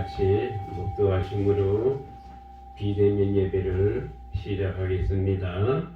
같이 묵도하심으로 비대면 예배를 시작하겠습니다.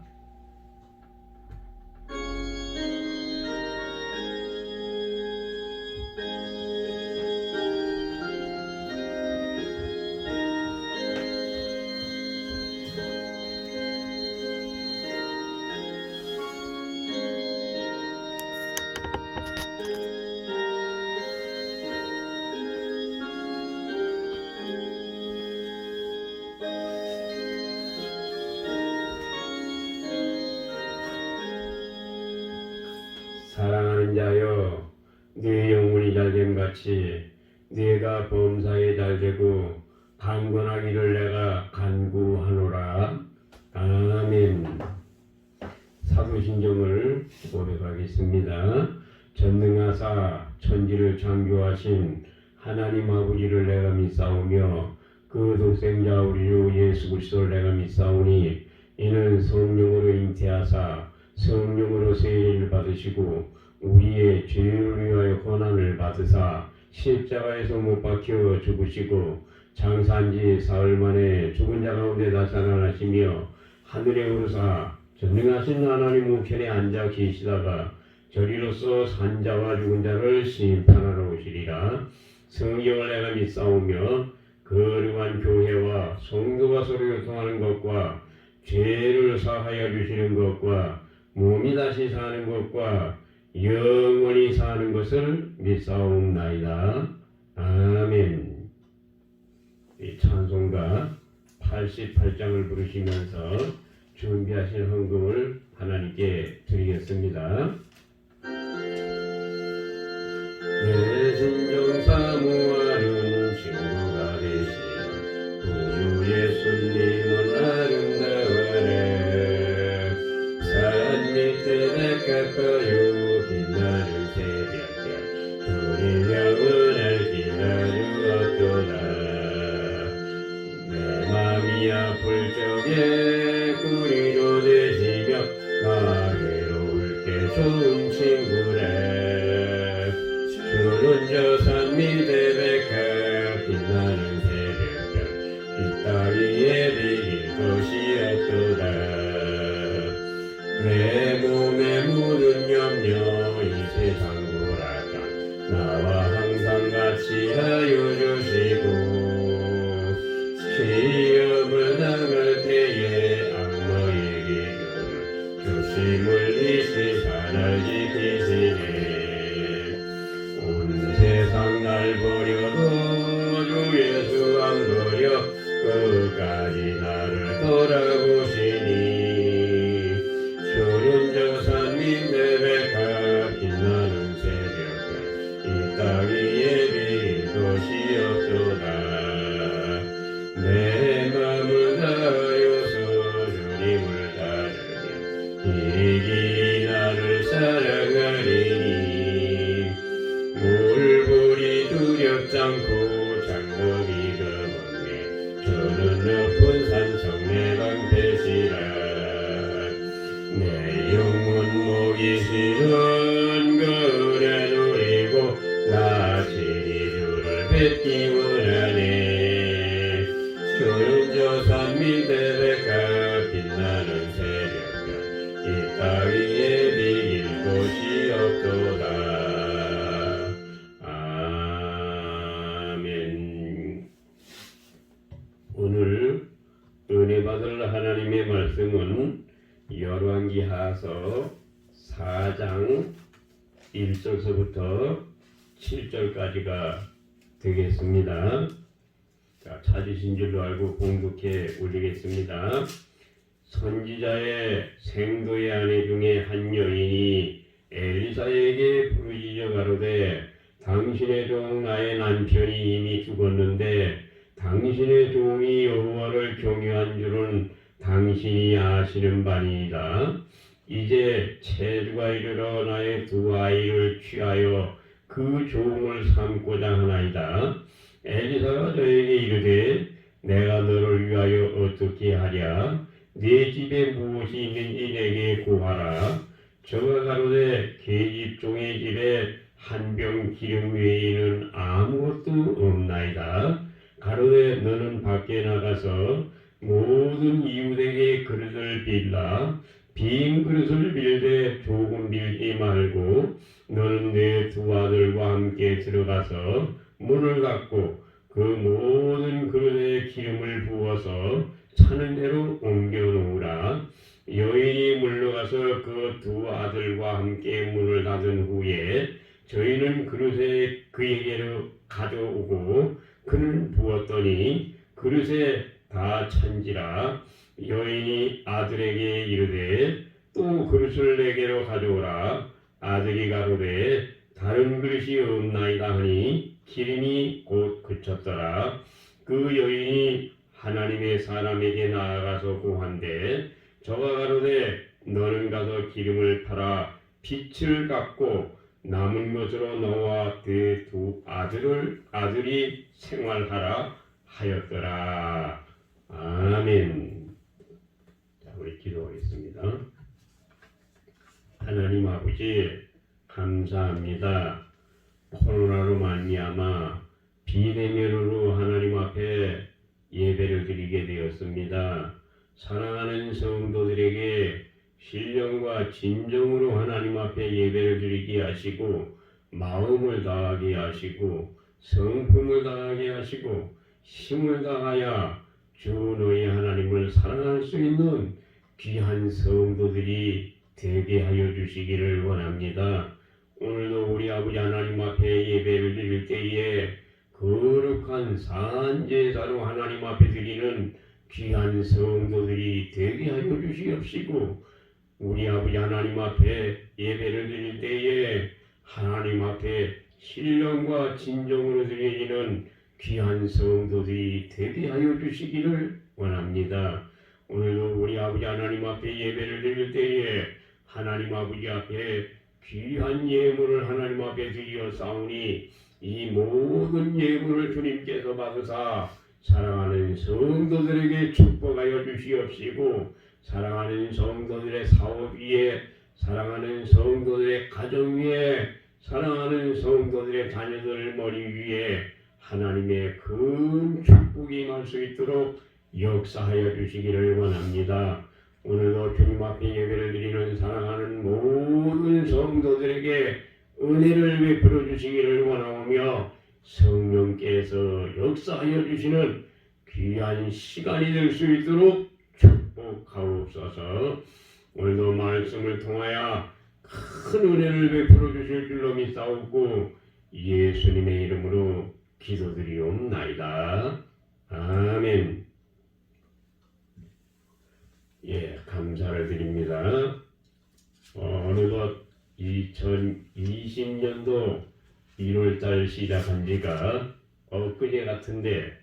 사랑하는 자여, 네 영혼이 잘됨같이 네가 범사에 잘되고 강건하기를 내가 간구하노라. 아멘. 사도신경을 고백하겠습니다. 전능하사 천지를 창조하신 하나님 아버지를 내가 믿사오며 그 독생자 우리 주 예수 그리스도를 내가 믿사오니 이는 성령으로 잉태하사 성령으로 세례를 받으시고 우리의 죄를 위하여 고난을 받으사 십자가에서 못 박혀 죽으시고 장사한지 사흘 만에 죽은 자 가운데 나타나시며 하늘에 오르사 전능하신 하나님 우편에 앉아 계시다가 저리로서 산자와 죽은 자를 심판하러 오시리라. 성경을 내가 믿사오며 거룩한 교회와 성도가 서로 교통하는 것과 죄를 사하여 주시는 것과 몸이 다시 사는 것과 영원히 사는 것을 믿사옵나이다. 아멘. 이 찬송가 88장을 부르시면서 준비하신 헌금을 하나님께 드리겠습니다. 내 진정 사모하는 친구가 되신 구주 예수님은 아름다워라. 산 밑에 가까요 빛나는 새벽별 주님 영원할 기다려왔도다. 내 맘이 아플 적에 구리로 되시며 나 괴로울 때 좋은 친구라. 주는 저 산 밑에 백합 빛나는 새벽별 이 따위에 비길 것이 없도다. 내 몸에 묻은 염려 이 세상 고락한 나와 항상 같이 하여 주시고 시험을 당할 때에 악마에게 조심을 이시 산을 지키시네. 온 세상 날 버려도 주 예수 안 버려 끝까지 나를 돌아보시니. 주는 저 산 밑에 백합 빛나는 새벽별 이 따위에 빌 곳이 없도다. 내 맘을 다하여서 주님을 따르며 길이 나를 사랑하리니. 물불이 두렵지 않고 장막이 검었네. 저는 높은 산성 내 방패시라. 내 영혼 목이 시른 거울에 누리고 나 지주를 뵙기 원하네. 주는 저 산 밑에 백합 빛나는 새벽별 이 따위에 비길 곳이 없도다. 아멘. 오늘 은혜 받을 하나님의 말씀은 열왕기하서 4장 1절서부터 7절까지가 되겠습니다. 자, 찾으신 줄로 알고 봉독해 올리겠습니다. 선지자의 생도의 아내 중에 한 여인이 엘리사에게 부르짖어 가로되 당신의 종 나의 남편이 이미 죽었는데 당신의 종이 여호와를 경외한 줄은 당신이 아시는 바니이다. 이제 체주가 이르러 나의 두 아이를 취하여 그 종을 삼고자 하나이다. 엘리사가 저에게 이르되 내가 너를 위하여 어떻게 하랴? 네 집에 무엇이 있는지 내게 구하라. 저가 가로되 계집종의 집에 한 병 기름 외에는 아무것도 없나이다. 가로되 너는 밖에 나가서 모든 이웃에게 그릇을 빌라 빈 그릇을 빌되 조금 빌지 말고 너는 내 두 아들과 함께 들어가서 문을 닫고 그 모든 그릇에 기름을 부어서 차는 대로 옮겨 놓으라. 여인이 물러가서 그 두 아들과 함께 문을 닫은 후에 저희는 그릇에 그에게로 가져오고 그는 부었더니 그릇에 다 찬지라. 여인이 아들에게 이르되 또 그릇을 내게로 가져오라. 아들이 가로되 다른 그릇이 없나이다 하니 기름이 곧 그쳤더라. 그 여인이 하나님의 사람에게 나아가서 고한데 저가 가로되 너는 가서 기름을 팔아 빚을 갚고 남은 것으로 너와 그 두 아들이 생활하라 하였더라. 아멘. 자, 우리 기도하겠습니다. 하나님 아버지 감사합니다. 코로나로 말미암아 비대면으로 하나님 앞에 예배를 드리게 되었습니다. 사랑하는 성도들에게 신령과 진정으로 하나님 앞에 예배를 드리게 하시고 마음을 다하게 하시고 성품을 다하게 하시고 힘을 다하여 주 너희 하나님을 사랑할 수 있는 귀한 성도들이 되게 하여 주시기를 원합니다. 오늘도 우리 아버지 하나님 앞에 예배를 드릴 때에 거룩한 산제사로 하나님 앞에 드리는 귀한 성도들이 되게 하여 주시옵시고 우리 아버지 하나님 앞에 예배를 드릴 때에 하나님 앞에 신령과 진정으로 드리는 귀한 성도들이 되게 하여 주시기를 원합니다. 오늘도 우리 아버지 하나님 앞에 예배를 드릴 때에 하나님 아버지 앞에 귀한 예물을 하나님 앞에 드리어 싸우니 이 모든 예물을 주님께서 받으사 사랑하는 성도들에게 축복하여 주시옵시고 사랑하는 성도들의 사업 위에 사랑하는 성도들의 가정 위에 사랑하는 성도들의 자녀들 머리 위에 하나님의 큰 축복이 임할 수 있도록 역사하여 주시기를 원합니다. 오늘도 주님 앞에 예배를 드리는 사랑하는 모든 성도들에게 은혜를 베풀어 주시기를 원하오며 성령께서 역사하여 주시는 귀한 시간이 될 수 있도록 축복하옵소서. 오늘도 말씀을 통하여 큰 은혜를 베풀어 주실 줄로 믿사옵고 예수님의 이름으로 기도드리옵나이다. 아멘. 예, 감사를 드립니다. 어느덧 2020년도 1월달 시작한 지가 엊그제 같은데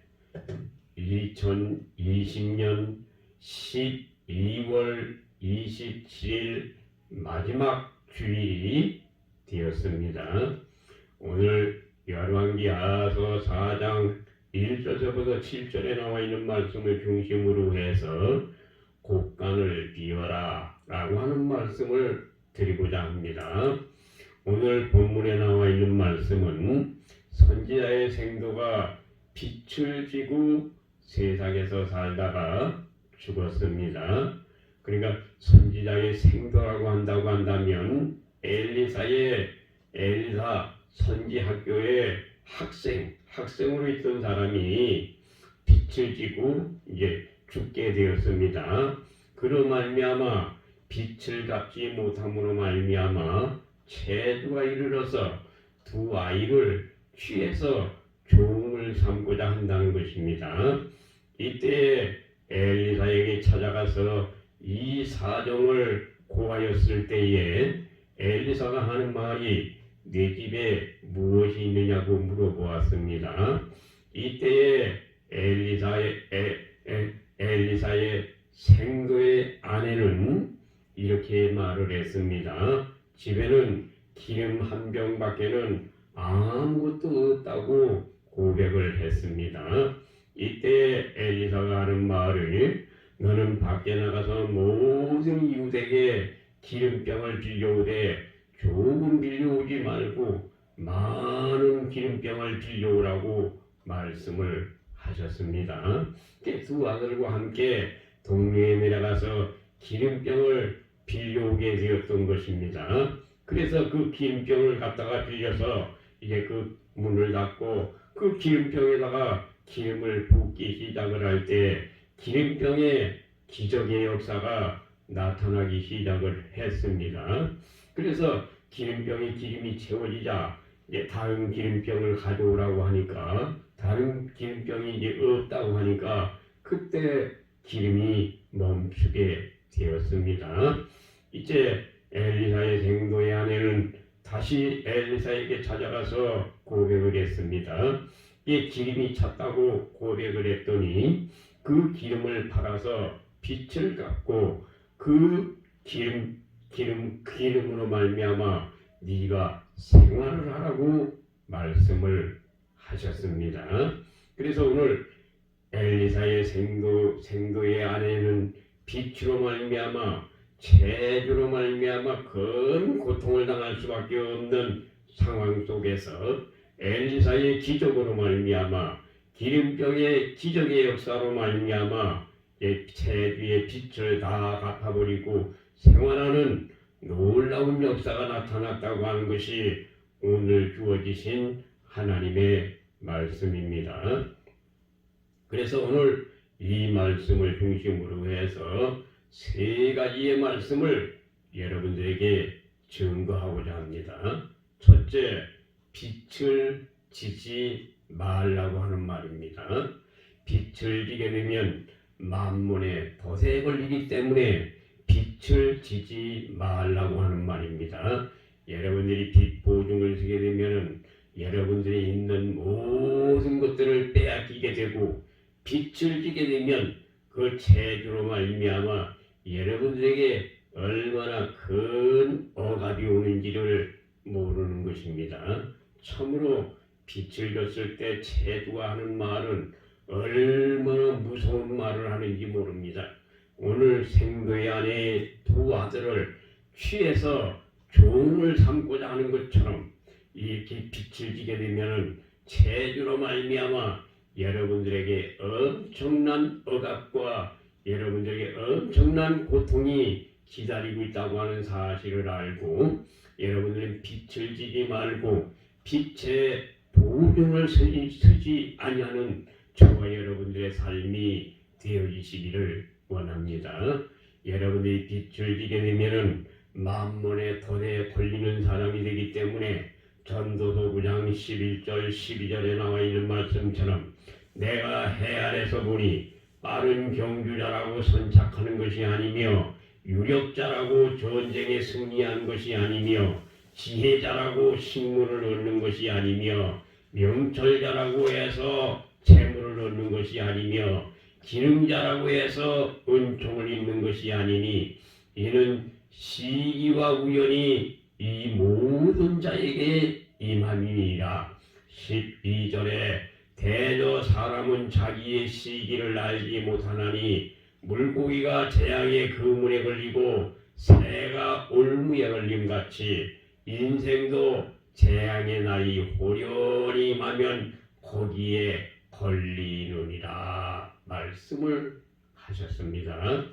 2020년 12월 27일 마지막 주일이 되었습니다. 오늘 열왕기하서 4장 1절서부터 7절에 나와 있는 말씀을 중심으로 해서 곡간을 비워라 라고 하는 말씀을 드리고자 합니다. 오늘 본문에 나와 있는 말씀은 선지자의 생도가 빛을 지고 세상에서 살다가 죽었습니다. 그러니까 선지자의 생도라고 한다면 엘리사 선지학교의 학생으로 있던 사람이 빛을 지고 이제 죽게 되었습니다. 그로 말미암아 빛을 갚지 못함으로 말미암아 체두가 이르러서 두 아이를 취해서 종을 삼고자 한다는 것입니다. 이때 엘리사에게 찾아가서 이 사정을 고하였을 때에 엘리사가 하는 말이 내 집에 무엇이 있느냐고 물어보았습니다. 이때에 엘리사의 생도의 아내는 이렇게 말을 했습니다. 집에는 기름 한 병밖에는 아무것도 없다고 고백을 했습니다. 이때 엘리사가 하는 말을 너는 밖에 나가서 모든 이웃에게 기름병을 빌려오되 조금 빌려오지 말고 많은 기름병을 빌려오라고 말씀을 하셨습니다. 두 아들과 함께 동네에 내려가서 기름병을 빌려오게 되었던 것입니다. 그래서 그 기름병을 갖다가 빌려서 이제 그 문을 닫고 그 기름병에다가 기름을 붓기 시작을 할 때 기름병에 기적의 역사가 나타나기 시작을 했습니다. 그래서 기름병에 기름이 채워지자 이제 다른 기름병을 가져오라고 하니까 다른 기름병이 이제 없다고 하니까 그때 기름이 멈추게 되었습니다. 이제 엘리사의 생도의 아내는 다시 엘리사에게 찾아가서 고백을 했습니다. 이 기름이 찼다고 고백을 했더니 그 기름을 팔아서 빚을 갚고 그 기름으로 말미암아 네가 생활을 하라고 말씀을 하셨습니다. 그래서 오늘 엘리사의 생도의 아내는 빛으로 말미암아 체주로 말미암아 큰 고통을 당할 수밖에 없는 상황 속에서 엘리사의 기적으로 말미암아 기름병의 기적의 역사로 말미암아 체주의 빛을 다 갚아버리고 생활하는 놀라운 역사가 나타났다고 하는 것이 오늘 주어지신 하나님의 말씀입니다. 그래서 오늘 이 말씀을 중심으로 해서 세 가지의 말씀을 여러분들에게 증거하고자 합니다. 첫째, 빛을 지지 말라고 하는 말입니다. 빛을 지게 되면 만몬의 덫에 걸리기 때문에 빛을 지지 말라고 하는 말입니다. 여러분들이 빛 보증을 쓰게 되면 여러분들이 있는 모든 것들을 빼앗기게 되고 빛을 지게 되면 그 체주로 말미암아 여러분들에게 얼마나 큰 억압이 오는지를 모르는 것입니다. 참으로 빛을 줬을 때 체주가 하는 말은 얼마나 무서운 말을 하는지 모릅니다. 오늘 생도의 아내의 두 아들을 취해서 종을 삼고자 하는 것처럼 이렇게 빛을 지게 되면 체주로 말미암아 여러분들에게 엄청난 억압과 여러분들에게 엄청난 고통이 기다리고 있다고 하는 사실을 알고 여러분들은 빛을 지지 말고 빛의 보증을 쓰지 아니하는 저와 여러분들의 삶이 되어지시기를 원합니다. 여러분들이 빛을 지게 되면은 만몬의 덫에 걸리는 사람이 되기 때문에 전도서 9장 11절 12절에 나와 있는 말씀처럼 내가 해 아래서 보니 빠른 경주자라고 선착하는 것이 아니며 유력자라고 전쟁에 승리한 것이 아니며 지혜자라고 식물을 얻는 것이 아니며 명철자라고 해서 재물을 얻는 것이 아니며 기능자라고 해서 은총을 입는 것이 아니니 이는 시기와 우연이 이 모든 자에게 임함이니라. 12절에 대저 사람은 자기의 시기를 알지 못하나니 물고기가 재앙의 그물에 걸리고 새가 올무에 걸림같이 인생도 재앙의 날이 호련히 임하면 거기에 걸리느니라 말씀을 하셨습니다.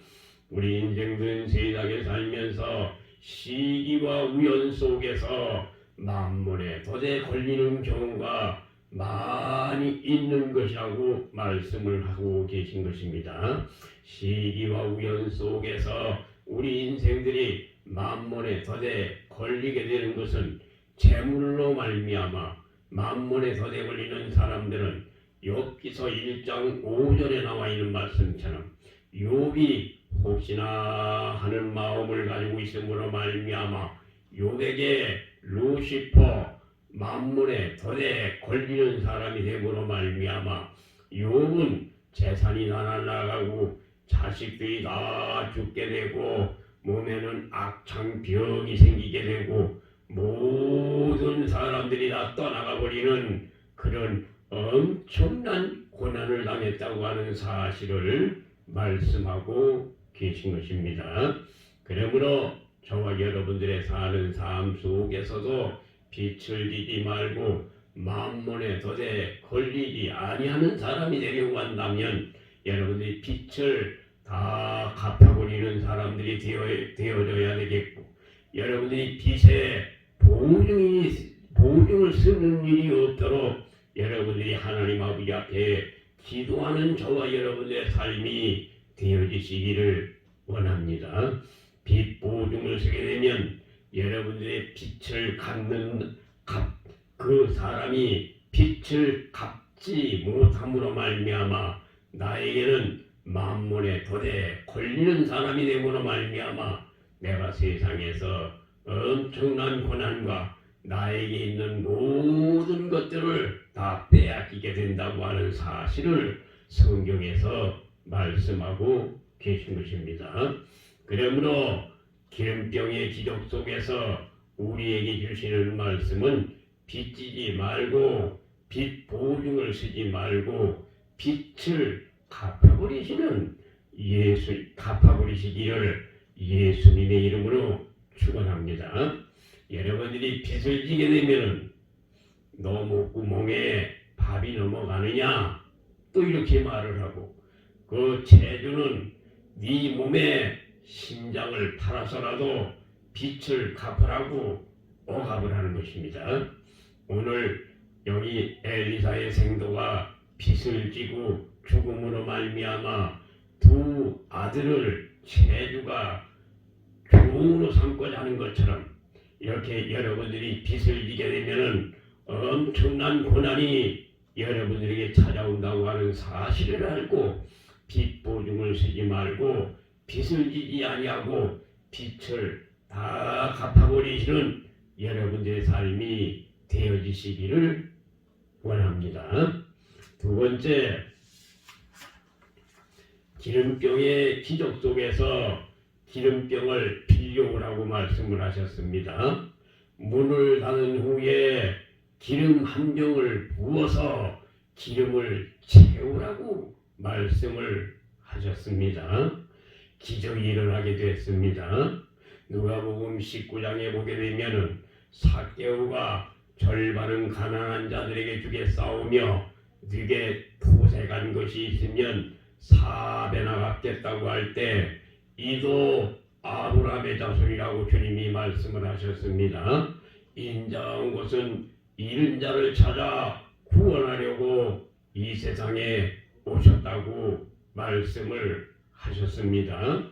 우리 인생들은 세상에 살면서 시기와 우연 속에서 만몬의 덫에 걸리는 경우가 많이 있는 것이라고 말씀을 하고 계신 것입니다. 시기와 우연 속에서 우리 인생들이 만몬의 덫에 걸리게 되는 것은 재물로 말미암아 만몬의 덫에 걸리는 사람들은 욥기서 1장 5절에 나와 있는 말씀처럼 욥이 혹시나 하는 마음을 가지고 있음으로 말미암아 욥에게 루시퍼 만몬의 덫에 걸리는 사람이 됨으로 말미암아 욥은 재산이 다 날아가고 자식들이 다 죽게 되고 몸에는 악창병이 생기게 되고 모든 사람들이 다 떠나가 버리는 그런 엄청난 고난을 당했다고 하는 사실을 말씀하고 계신 것입니다. 그러므로 저와 여러분들의 사는 삶 속에서도 빛을 지지 말고 만몬의 덫에 걸리지 아니하는 사람이 되려고 한다면 여러분들이 빛을 다 갚아버리는 사람들이 되어져야 되겠고, 여러분들이 빛에 보증을 쓰는 일이 없도록 여러분들이 하나님 아버지 앞에 기도하는 저와 여러분들의 삶이 되어지시기를 원합니다. 빛 보증을 쓰게 되면 여러분들의 빛을 갚는 그 사람이 빛을 갚지 못함으로 말미암아 나에게는 만몬의 덫에 걸리는 사람이 되므로 말미암아 내가 세상에서 엄청난 고난과 나에게 있는 모든 것들을 다 빼앗기게 된다고 하는 사실을 성경에서 말씀하고 계신 것입니다. 그러므로 기름병의 기적 속에서 우리에게 주시는 말씀은 빚지지 말고 빚 보증을 쓰지 말고 빛을 갚아버리시기를 예수님의 이름으로 축원합니다. 여러분들이 빚을 지게 되면 너 목구멍에 밥이 넘어가느냐 또 이렇게 말을 하고, 그 재주는 네 몸에 심장을 팔아서라도 빚을 갚으라고 억압을 하는 것입니다. 오늘 여기 엘리사의 생도가 빚을 지고 죽음으로 말미암아 두 아들을 재주가 종으로 삼고자 하는 것처럼 이렇게 여러분들이 빚을 지게 되면은 엄청난 고난이 여러분들에게 찾아온다고 하는 사실을 알고 빚 보증을 쓰지 말고 빚을 지지 아니하고 빚을 다 갚아버리시는 여러분들의 삶이 되어지시기를 원합니다. 두 번째, 기름병의 기적 속에서 기름병을 빌려오라고 말씀을 하셨습니다. 문을 닫은 후에 기름 한 병을 부어서 기름을 채우라고 말씀을 하셨습니다. 기적이 일어나게 됐습니다. 누가복음 19장에 보게 되면은 삭개오가 절반은 가난한 자들에게 주겠사오며 네게 토색한 것이 있으면 4배나 갚겠다고 할 때 이도 아브라함의 자손이라고 주님이 말씀을 하셨습니다. 인자한 것은 잃은 자를 찾아 구원하려고 이 세상에 오셨다고 말씀을 하셨습니다.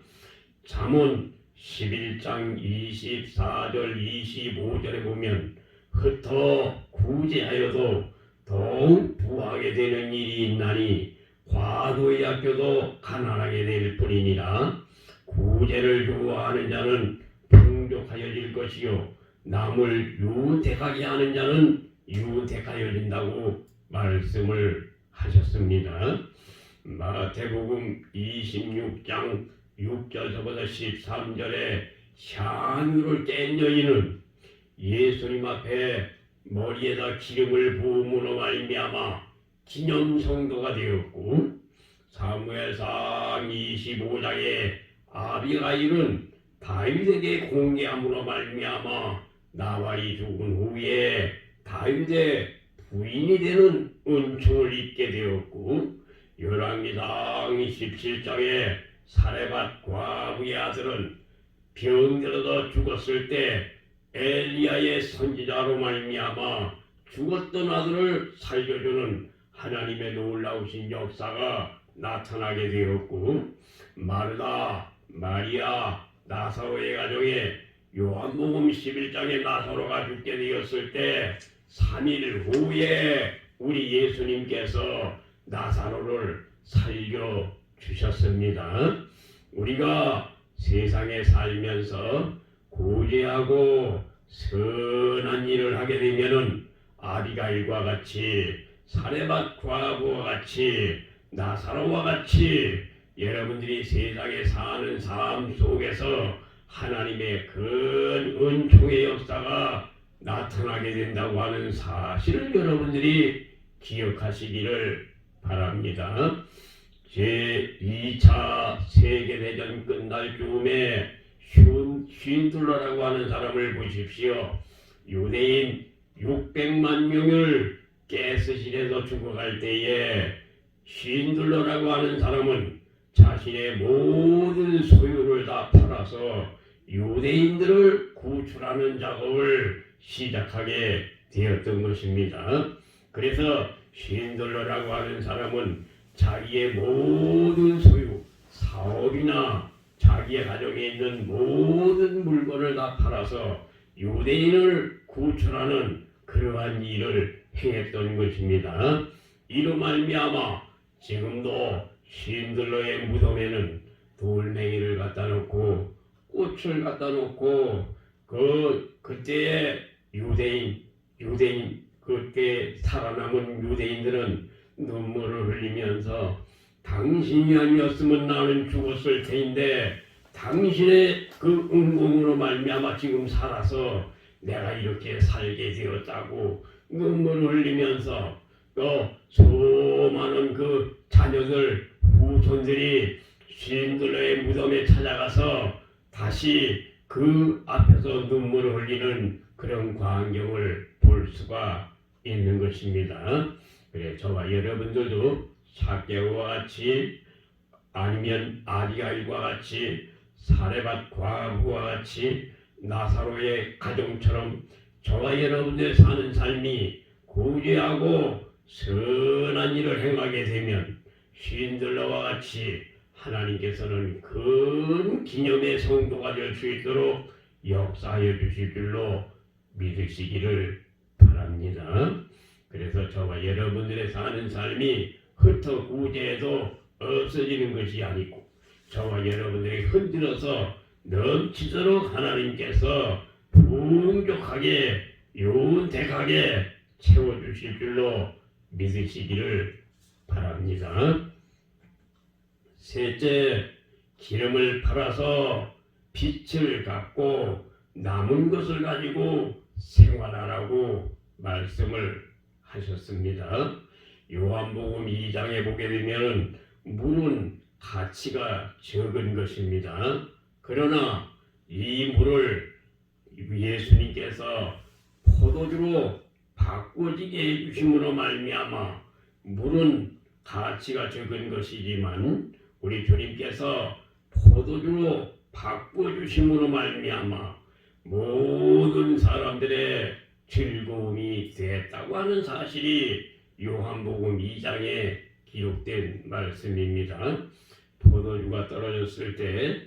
잠언 11장 24절 25절에 보면 흩어 구제하여도 더욱 부하게 되는 일이 있나니 과도히 아껴도 가난하게 될 뿐이니라. 구제를 좋아하는 자는 풍족하여질 것이요 남을 유택하게 하는 자는 유택하여진다고 말씀을 하셨습니다. 마태복음 26장 6절서부터 13절에 향유를 깬 여인은 예수님 앞에 머리에다 기름을 부음으로 말미암아 기념성도가 되었고, 사무엘상 25장에 아비가일은 다윗에게 공개함으로 말미암아 나발이 죽은 후에 다윗의 부인이 되는 은총을 입게 되었고, 열왕기상 17장에 사레밧 과부의 아들은 병들어서 죽었을 때 엘리야의 선지자로 말미암아 죽었던 아들을 살려주는 하나님의 놀라우신 역사가 나타나게 되었고, 마르다, 마리아, 나사로의 가정에 요한복음 11장에 나사로가 죽게 되었을 때 3일 후에 우리 예수님께서 나사로를 살려주셨습니다. 우리가 세상에 살면서 구제하고 선한 일을 하게 되면은 아비가일과 같이 사레밧 과부와 같이 나사로와 같이 여러분들이 세상에 사는 삶 속에서 하나님의 큰 은총의 역사가 나타나게 된다고 하는 사실을 여러분들이 기억하시기를 바랍니다. 제2차 세계대전 끝날 즈음에 쉰들러라고 하는 사람을 보십시오. 유대인 600만 명을 가스실에서 죽어갈 때에 쉰들러라고 하는 사람은 자신의 모든 소유를 다 팔아서 유대인들을 구출하는 작업을 시작하게 되었던 것입니다. 그래서 쉰들러라고 하는 사람은 자기의 모든 소유, 사업이나 자기의 가정에 있는 모든 물건을 다 팔아서 유대인을 구출하는 그러한 일을 행했던 것입니다. 이로 말미암아 지금도 쉰들러의 무덤에는 돌멩이를 갖다 놓고 꽃을 갖다 놓고 그때의 유대인 그때 살아남은 유대인들은 눈물을 흘리면서 당신이 아니었으면 나는 죽었을 테인데 당신의 그 은공으로 말미암아 지금 살아서 내가 이렇게 살게 되었다고 눈물을 흘리면서 또 수많은 그 자녀들 후손들이 쉰들러의 무덤에 찾아가서 다시 그 앞에서 눈물을 흘리는 그런 광경을 볼 수가 있는 것입니다. 그래 저와 여러분들도 삭개오와 같이 아니면 아비가일과 같이 사레밧 과부와 같이 나사로의 가정처럼 저와 여러분들 사는 삶이 구제하고 선한 일을 행하게 되면 쉰들러와 같이 하나님께서는 큰 기념의 성도가 될 수 있도록 역사하여 주실 줄로 믿으시기를 바랍니다. 그래서 저와 여러분들의 사는 삶이 흩어 구제해도 없어지는 것이 아니고 저와 여러분들이 흔들어서 넘치도록 하나님께서 풍족하게 윤택하게 채워주실 줄로 믿으시기를 바랍니다. 셋째, 기름을 팔아서 빛을 갚고 남은 것을 가지고 생활하라고 말씀을 하셨습니다. 요한복음 2장에 보게 되면 물은 가치가 적은 것입니다. 그러나 이 물을 예수님께서 포도주로 바꿔지게 해주심으로 말미암아 물은 가치가 적은 것이지만 우리 주님께서 포도주로 바꿔주심으로 말미암아 모든 사람들의 즐거움이 됐다고 하는 사실이 요한복음 2장에 기록된 말씀입니다. 포도주가 떨어졌을 때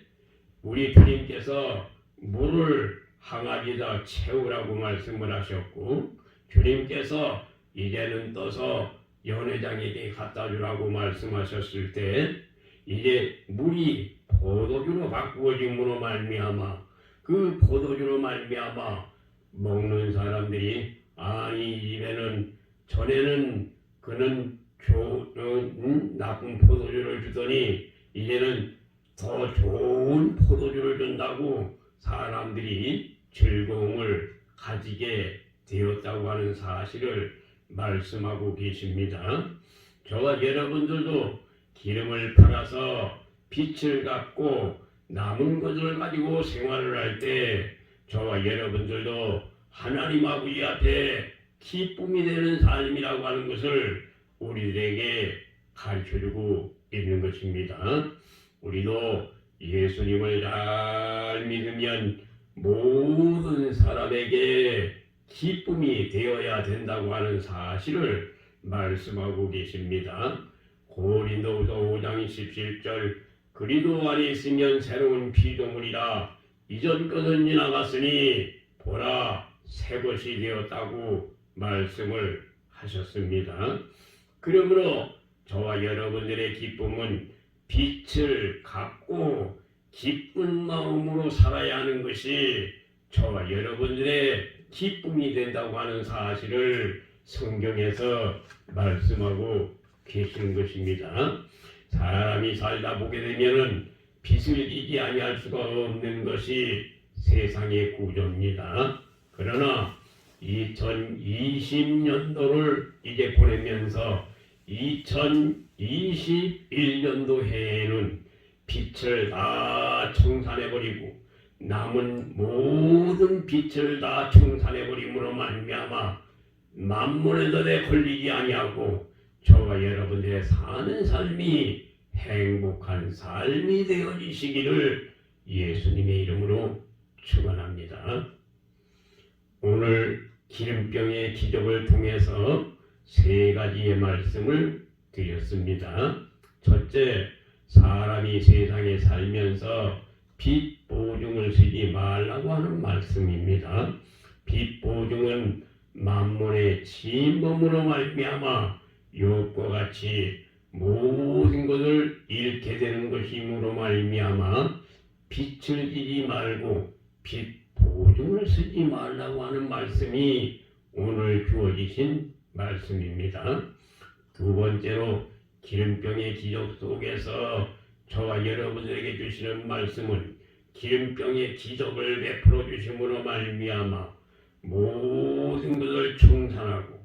우리 주님께서 물을 항아리에다 채우라고 말씀을 하셨고 주님께서 이제는 떠서 연회장에게 갖다 주라고 말씀하셨을 때 이제 물이 포도주로 바꾸어짐으로 말미암아 그 포도주로 말미암아 먹는 사람들이 이 집에는 전에는 그는 나쁜 포도주를 주더니 이제는 더 좋은 포도주를 준다고 사람들이 즐거움을 가지게 되었다고 하는 사실을 말씀하고 계십니다. 저와 여러분들도 기름을 팔아서 빛을 갚고 남은 것을 가지고 생활을 할 때 저와 여러분들도 하나님 아버지 앞에 기쁨이 되는 삶이라고 하는 것을 우리들에게 가르쳐주고 있는 것입니다. 우리도 예수님을 잘 믿으면 모든 사람에게 기쁨이 되어야 된다고 하는 사실을 말씀하고 계십니다. 고린도후서 5장 17절 그리스도 안에 있으면 새로운 피조물이라 이전 것은 지나갔으니 보라 새 것이 되었다고 말씀을 하셨습니다. 그러므로 저와 여러분들의 기쁨은 빛을 갚고 기쁜 마음으로 살아야 하는 것이 저와 여러분들의 기쁨이 된다고 하는 사실을 성경에서 말씀하고 계시는 것입니다. 사람이 살다 보게 되면은 빛을 이기 아니할 수가 없는 것이 세상의 구조입니다. 그러나 2020년도를 이제 보내면서 2021년도 해에는 빛을 다 청산해버리고 남은 모든 빛을 다 청산해 버림으로 말미암아 만문의 덫에 걸리지 아니하고 저와 여러분들의 사는 삶이 행복한 삶이 되어지시기를 예수님의 이름으로 축원합니다. 오늘 기름병의 기적을 통해서 세 가지의 말씀을 드렸습니다. 첫째, 사람이 세상에 살면서 빚 보증을 쓰지 말라고 하는 말씀입니다. 빚 보증은 만몬의 침범으로 말미암아 욥과 같이 모든 것을 잃게 되는 것이므로 말미암아 빚을 지지 말고 빚 보증을 쓰지 말라고 하는 말씀이 오늘 주어지신 말씀입니다. 두 번째로 기름병의 기적 속에서 저와 여러분에게 주시는 말씀은 기름병의 기적을 베풀어 주심으로 말미암아 모든 것을 청산하고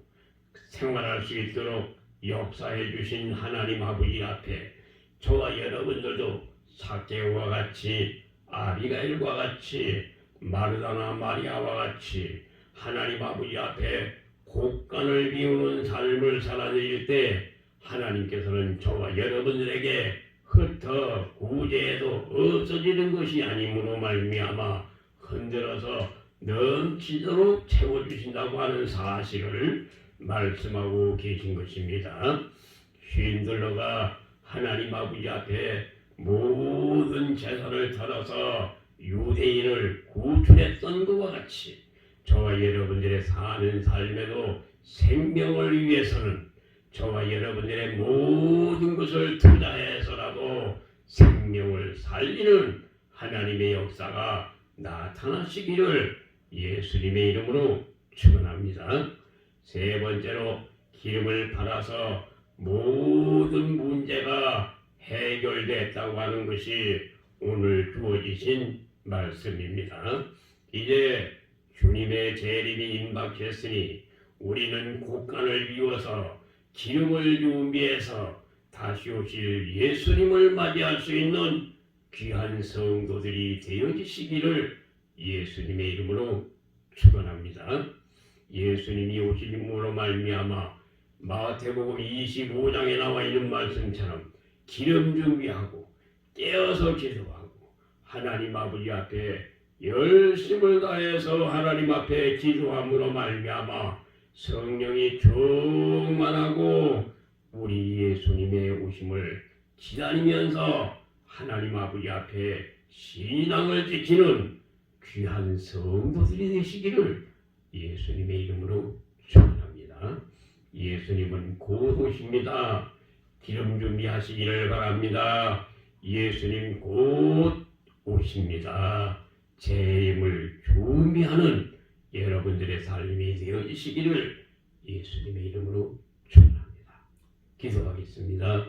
생활할 수 있도록 역사해 주신 하나님 아버지 앞에 저와 여러분들도 삭개오와 같이 아비가일과 같이 마르다나 마리아와 같이 하나님 아버지 앞에 곡간을 비우는 삶을 살아내릴 때 하나님께서는 저와 여러분들에게 흩어 구제해도 없어지는 것이 아니므로 말미암아 흔들어서 넘치도록 채워주신다고 하는 사실을 말씀하고 계신 것입니다. 쉰들러가 하나님 아버지 앞에 모든 재산을 털어서 유대인을 구출했던 것과 같이 저와 여러분들의 사는 삶에도 생명을 위해서는 저와 여러분들의 모든 것을 투자해서라도 생명을 살리는 하나님의 역사가 나타나시기를 예수님의 이름으로 축원합니다. 세 번째로 기름을 팔아서 모든 문제가 해결됐다고 하는 것이 오늘 주어지신 말씀입니다. 이제 주님의 재림이 임박했으니 우리는 곡간을 비워서 기름을 준비해서 다시 오실 예수님을 맞이할 수 있는 귀한 성도들이 되어지시기를 예수님의 이름으로 축원합니다. 예수님이 오심으로 말미암아 마태복음 25장에 나와 있는 말씀처럼 기름 준비하고 깨어서 기도하고 하나님 아버지 앞에 열심을 다해서 하나님 앞에 기도함으로 말미암아 성령이 충만하고 우리 예수님의 오심을 기다리면서 하나님 아버지 앞에 신앙을 지키는 귀한 성도들이 되시기를 예수님의 이름으로 축원합니다. 예수님은 곧 오십니다. 기름 준비하시기를 바랍니다. 예수님 곧 오십니다. 재림을 준비하는 여러분들의 삶이 되어지시기를 예수님의 이름으로 축원합니다. 기도하겠습니다.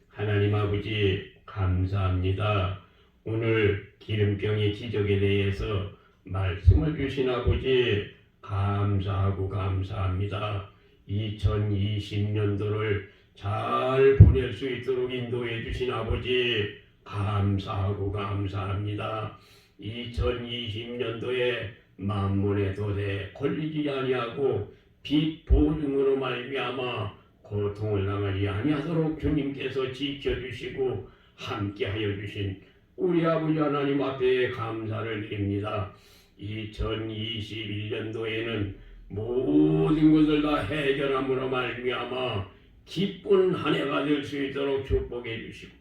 하나님 아버지 감사합니다. 오늘 기름병의 기적에 대해서 말씀을 주신 아버지 감사하고 감사합니다. 2020년도를 잘 보낼 수 있도록 인도해 주신 아버지 감사하고 감사합니다. 2020년도에 만문의 덫에 걸리지 아니하고 빚 보증으로 말미암아 고통을 당하지 아니하도록 주님께서 지켜주시고 함께하여 주신 우리 아버지 하나님 앞에 감사를 드립니다. 2021년도에는 모든 것을 다 해결함으로 말미암아 기쁜 한 해가 될 수 있도록 축복해 주시고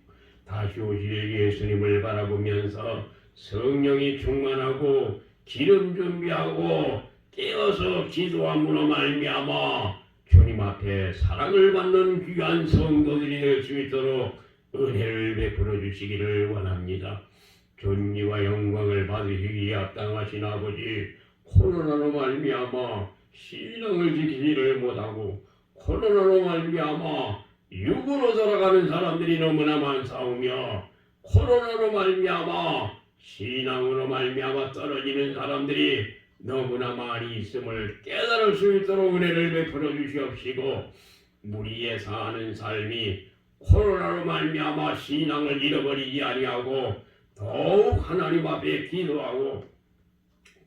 다시 오실 예수님을 바라보면서 성령이 충만하고 기름 준비하고 깨어서 기도함으로 말미암아 주님 앞에 사랑을 받는 귀한 성도들이 될 수 있도록 은혜를 베풀어 주시기를 원합니다. 존귀와 영광을 받으시기에 합당하신 아버지 코로나로 말미암아 신앙을 지키지를 못하고 코로나로 말미암아 육으로 살아가는 사람들이 너무나 많사오며 코로나로 말미암아 신앙으로 말미암아 떨어지는 사람들이 너무나 많이 있음을 깨달을 수 있도록 은혜를 베풀어 주시옵시고 우리의 사는 삶이 코로나로 말미암아 신앙을 잃어버리지 아니하고 더욱 하나님 앞에 기도하고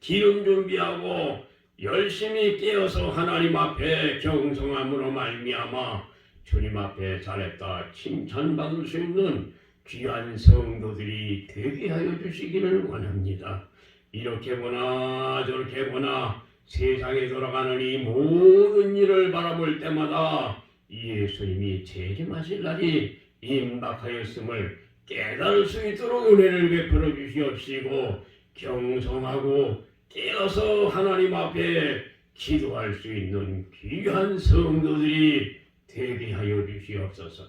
기름 준비하고 열심히 깨어서 하나님 앞에 경성함으로 말미암아 주님 앞에 잘했다 칭찬받을 수 있는 귀한 성도들이 되게 하여 주시기를 원합니다. 이렇게 보나 저렇게 보나 세상에 돌아가는 이 모든 일을 바라볼 때마다 예수님이 재림하실 날이 임박하였음을 깨달을 수 있도록 은혜를 베풀어 주시옵시고 경성하고 깨어서 하나님 앞에 기도할 수 있는 귀한 성도들이 되게 하여 주시옵소서.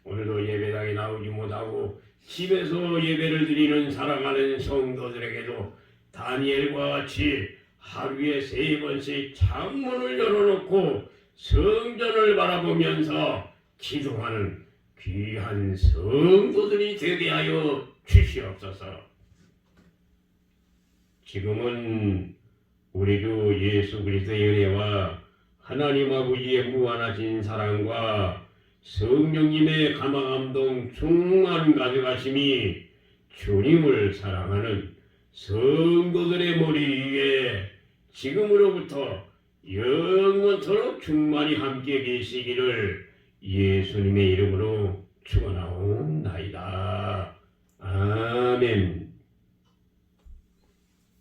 오늘도 예배당에 나오지 못하고 집에서 예배를 드리는 사랑하는 성도들에게도 다니엘과 같이 하루에 3번씩 창문을 열어놓고 성전을 바라보면서 기도하는 귀한 성도들이 되게 하여 주시옵소서. 지금은 우리 주 예수 그리스도의 은혜와 하나님 아버지의 무한하신 사랑과 성령님의 감화감동 충만 가져가심이 주님을 사랑하는 성도들의 머리 위에 지금으로부터 영원토록 충만히 함께 계시기를 예수님의 이름으로 축원하옵나이다. 아멘.